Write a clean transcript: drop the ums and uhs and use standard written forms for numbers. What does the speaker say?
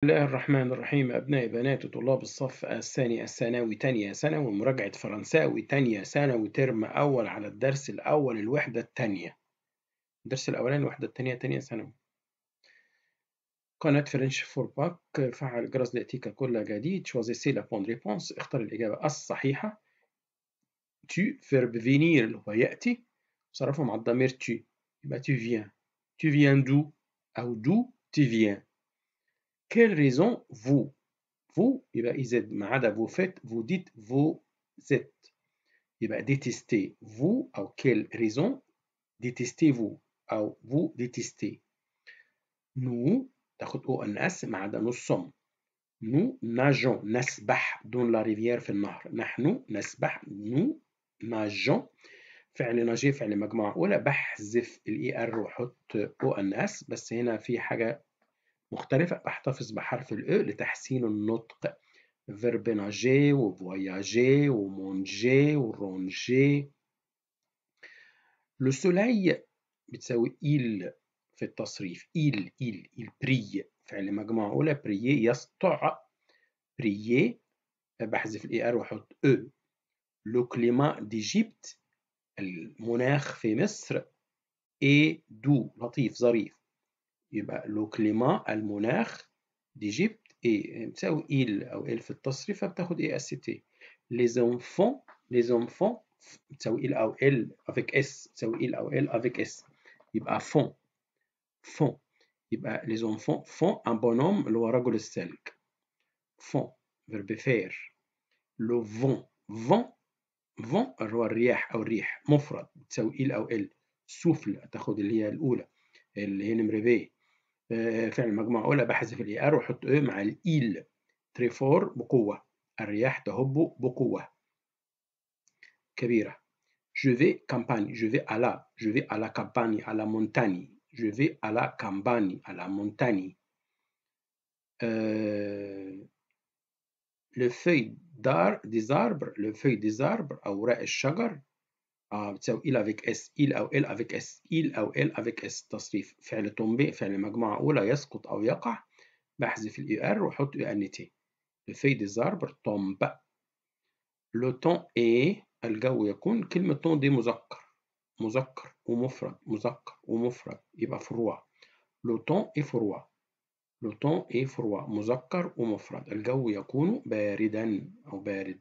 بسم الله الرحمن الرحيم. أبنائي بنات طلاب الصف الثاني الثانوي تانية ثانوي، مراجعة فرنساوي تانية ثانوي ترم أول على الدرس الأول الوحدة التانية. الدرس الأولاني الوحدة التانية تانية ثانوي. قناة فرنش فور باك. فعل الجرس ليأتيك كل جديد. choisissez la bonne réponse. اختر الإجابة الصحيحة. tu verbe venir اللي هو يأتي، صرفه مع الضمير tu، يبقى tu viens. tu viens d'où أو d'où tu viens. quelle raison vous. vous يبقى إذا ما عدا vous faites vous dites vous êtes، يبقى détester vous أو quelle raison détestez vous أو vous détestez. nous تاخد او ان اس ما عدا nous sommes. nous nageons نسبح دون لا ريفيير في النهر. نحن نسبح. nous nageons فعل ناجي فعل مجموعة أولى، بحذف الاي ار واحط او ان اس، بس هنا في حاجة مختلفة، بحتفظ بحرف الاو لتحسين النطق. verbe nager و voyager و manger و ranger. le soleil بتساوي il في التصريف. il brille فعل مجموعة أولى، briller يسطع. briller بحذف الاي ار واحط او. le climat d'Égypte المناخ في مصر est doux لطيف ظريف، يبقى le climat المناخ d'Égypte بتساوي il أو il في التصريف فبتاخد اي اس تي. les enfants بتساوي il أو il avec s، بتساوي il أو il avec s، يبقى font يبقى les enfants font un bonhomme اللي هو رجل الثلج. font verbe faire. le vent اللي هو الرياح أو الريح مفرد، بتساوي il أو il. souffle تاخد اللي هي الأولى اللي هي نمرة ب. فعل مجموعة أولى بحذف الاي ار واحط او مع الايل. تريفور بقوة، الرياح تهب بقوة كبيرة. je vais campagne je vais à la campagne à la montagne. je vais à la campagne à la montagne. le feuille des arbres le feuille des arbres أوراق الشجر بتساوي il avec s. il أو il avec s. il أو il avec s تصريف. فعل tomber فعل مجموعة أولى يسقط أو يقع، بحذف الاي ار واحط او ان تي. le feuille des arbres tombe. le temps est الجو يكون. كلمة temps دي مذكر ومفرد، مذكر ومفرد، يبقى فروع. le temps est froid. le temps est froid مذكر ومفرد، الجو يكون باردا أو بارد.